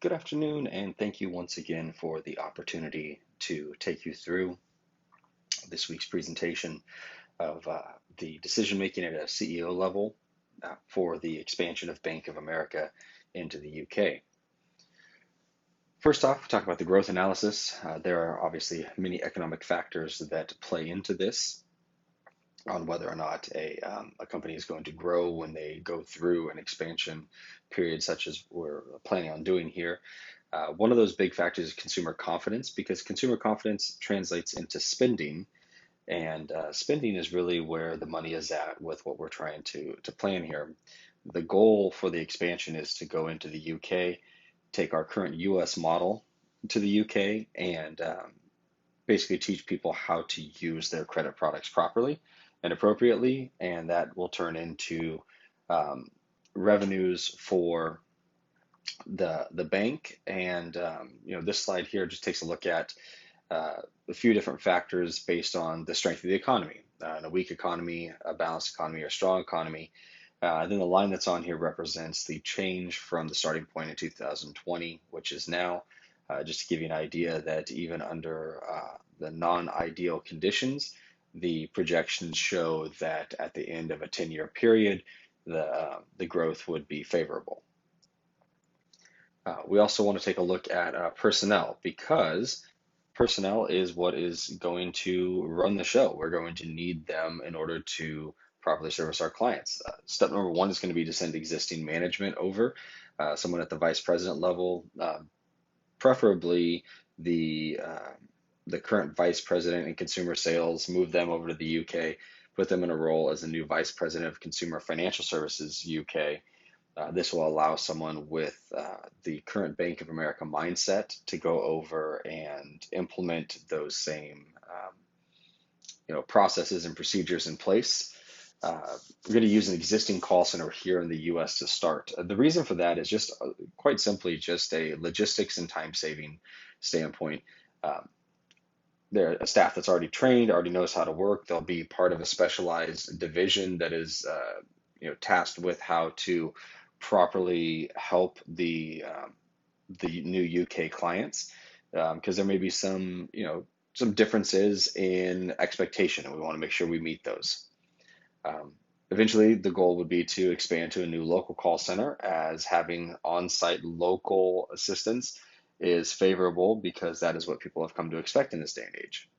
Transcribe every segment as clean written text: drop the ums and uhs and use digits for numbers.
Good afternoon, and thank you once again for the opportunity to take you through this week's presentation of the decision making at a CEO level for the expansion of Bank of America into the UK. First off, we talk about the growth analysis. There are obviously many economic factors that play into this on whether or not a company is going to grow when they go through an expansion period, such as we're planning on doing here. One of those big factors is consumer confidence, because consumer confidence translates into spending, and spending is really where the money is at with what we're trying to plan here. The goal for the expansion is to go into the UK, take our current US model to the UK, and basically teach people how to use their credit products properly and appropriately, and that will turn into um, revenues for the bank. And this slide here just takes a look at a few different factors based on the strength of the economy. A weak economy, a balanced economy, or a strong economy. And then the line that's on here represents the change from the starting point in 2020, which is now. Just to give you an idea that even under the non-ideal conditions, the projections show that at the end of a 10-year period, the growth would be favorable. We also want to take a look at personnel, because personnel is what is going to run the show. We're going to need them in order to properly service our clients. Step number one is going to be to send existing management over, someone at the vice president level, preferably the current vice president in consumer sales, move them over to the UK, put them in a role as a new vice president of consumer financial services UK. This will allow someone with the current Bank of America mindset to go over and implement those same processes and procedures in place. We're going to use an existing call center here in the US to start. The reason for that is just quite simply just a logistics and time saving standpoint. Um, they're a staff that's already trained, already knows how to work. They'll be part of a specialized division that is tasked with how to properly help the new UK clients, because there may be some differences in expectation, and we want to make sure we meet those. Um, Eventually, the goal would be to expand to a new local call center, as having on-site local assistance is favorable, because that is what people have come to expect in this day and age.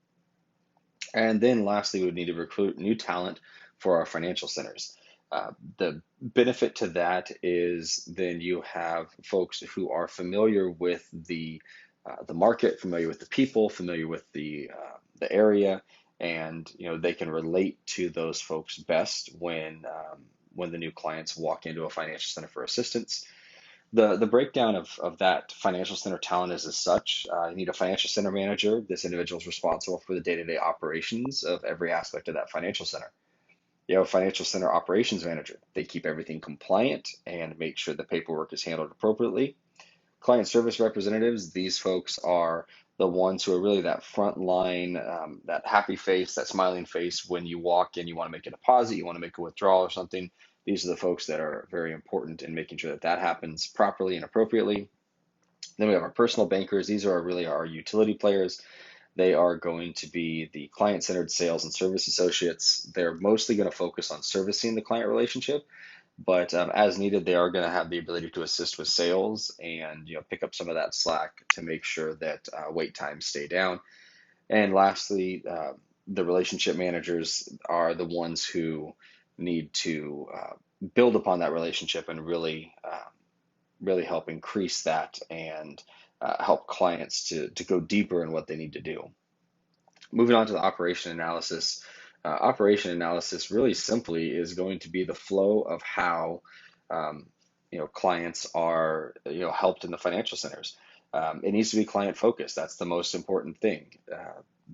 And then lastly, we would need to recruit new talent for our financial centers. The benefit to that is then you have folks who are familiar with the market, familiar with the people, familiar with the area, and they can relate to those folks best when the new clients walk into a financial center for assistance. The breakdown of that financial center talent is as such. You need a financial center manager. This individual is responsible for the day-to-day operations of every aspect of that financial center. You have a financial center operations manager. They keep everything compliant and make sure the paperwork is handled appropriately. Client service representatives, these folks are the ones who are really that front line, that happy face, that smiling face when you walk in, you want to make a deposit, you want to make a withdrawal or something. These are the folks that are very important in making sure that that happens properly and appropriately. Then we have our personal bankers. These are really our utility players. They are going to be the client-centered sales and service associates. They're mostly going to focus on servicing the client relationship, but as needed, they are going to have the ability to assist with sales and pick up some of that slack to make sure that wait times stay down. And lastly, the relationship managers are the ones who need to build upon that relationship and really help increase that and help clients to go deeper in what they need to do. Moving on to the operation analysis. Operation analysis really simply is going to be the flow of how um, clients are helped in the financial centers. It needs to be client focused. That's the most important thing.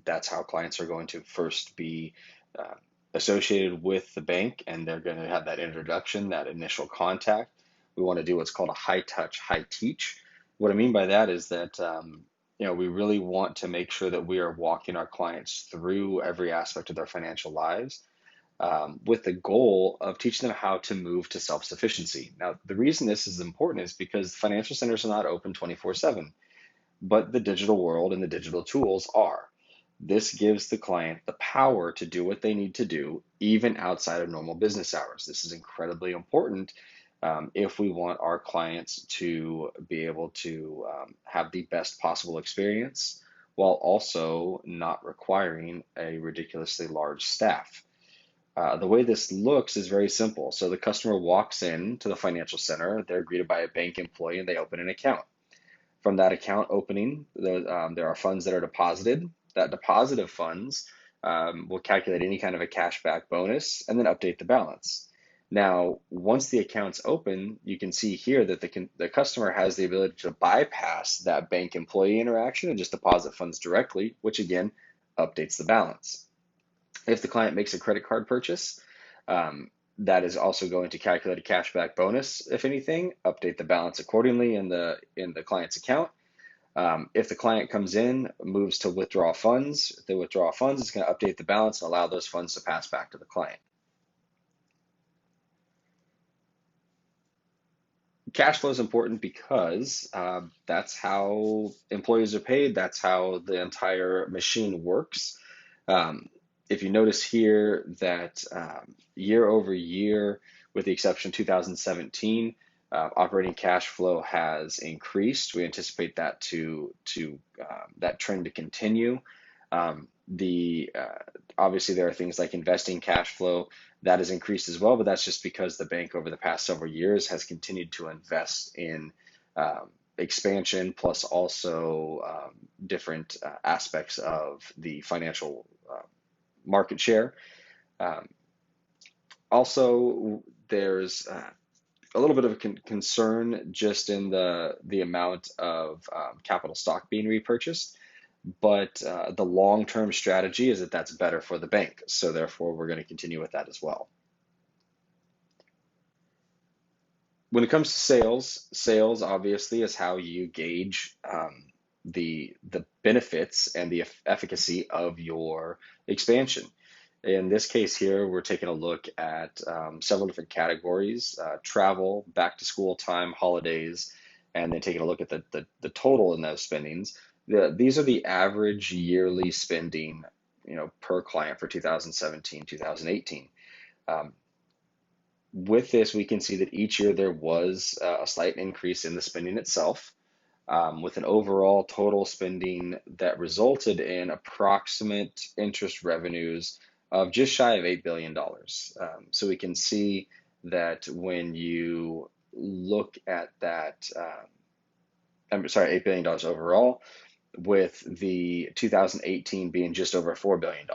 That's how clients are going to first be uh, associated with the bank, and they're going to have that introduction, that initial contact. We want to do what's called a high touch, high teach. What I mean by that is that we really want to make sure that we are walking our clients through every aspect of their financial lives. with the goal of teaching them how to move to self-sufficiency. Now, the reason this is important is because financial centers are not open 24/7, but the digital world and the digital tools are. This gives the client the power to do what they need to do, even outside of normal business hours. This is incredibly important if we want our clients to be able to have the best possible experience while also not requiring a ridiculously large staff. The way this looks is very simple. So the customer walks in to the financial center, they're greeted by a bank employee, and they open an account. From that account opening, there are funds that are deposited. That deposit of funds will calculate any kind of a cashback bonus and then update the balance. Now, once the account's open, you can see here that the customer has the ability to bypass that bank employee interaction and just deposit funds directly, which again updates the balance. If the client makes a credit card purchase, that is also going to calculate a cashback bonus, if anything, update the balance accordingly in the client's account. If the client comes in, moves to withdraw funds, if they withdraw funds, it's going to update the balance and allow those funds to pass back to the client. Cash flow is important because that's how employees are paid. That's how the entire machine works. Um, if you notice here that year over year, with the exception of 2017, operating cash flow has increased. We anticipate that that trend to continue. The Obviously there are things like investing cash flow that has increased as well, but that's just because the bank over the past several years has continued to invest in expansion, plus also different aspects of the financial market share. Um, Also, there's a little bit of a concern just in the amount of capital stock being repurchased, but the long-term strategy is that that's better for the bank. So therefore, we're going to continue with that as well. When it comes to sales, sales obviously is how you gauge the benefits and the efficacy of your expansion. In this case here, we're taking a look at several different categories: travel, back to school time, holidays, and then taking a look at the total in those spendings. These are the average yearly spending, per client for 2017, 2018. Um, with this, we can see that each year there was a slight increase in the spending itself, with an overall total spending that resulted in approximate interest revenues of just shy of $8 billion. So we can see that when you look at that, I'm sorry, $8 billion overall, with the 2018 being just over $4 billion,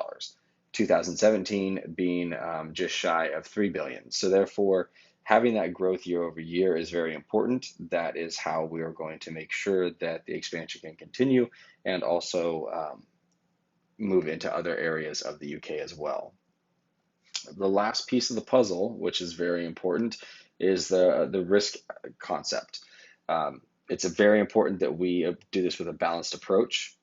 2017 being just shy of $3 billion. So therefore, having that growth year over year is very important. That is how we are going to make sure that the expansion can continue and also move into other areas of the UK as well. The last piece of the puzzle, which is very important, is the risk concept. It's very important that we do this with a balanced approach,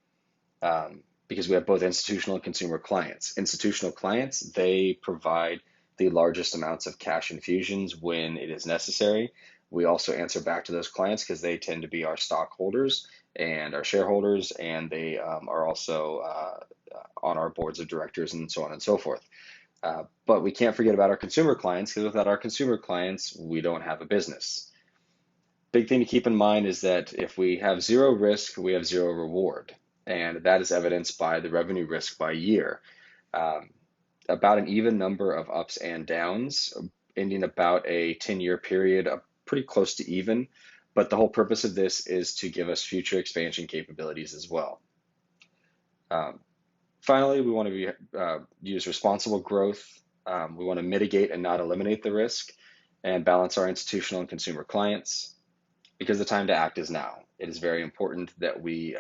because we have both institutional and consumer clients. Institutional clients, they provide the largest amounts of cash infusions when it is necessary. We also answer back to those clients because they tend to be our stockholders and our shareholders, and they are also on our boards of directors and so on and so forth. But we can't forget about our consumer clients, because without our consumer clients, we don't have a business. Big thing to keep in mind is that if we have zero risk, we have zero reward. And that is evidenced by the revenue risk by year. About an even number of ups and downs, ending about a 10-year period, pretty close to even. But the whole purpose of this is to give us future expansion capabilities as well. Finally, we want to use responsible growth. We want to mitigate and not eliminate the risk, and balance our institutional and consumer clients, because the time to act is now. It is very important that we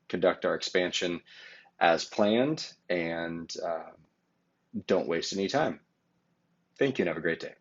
conduct our expansion as planned and don't waste any time. Thank you and have a great day.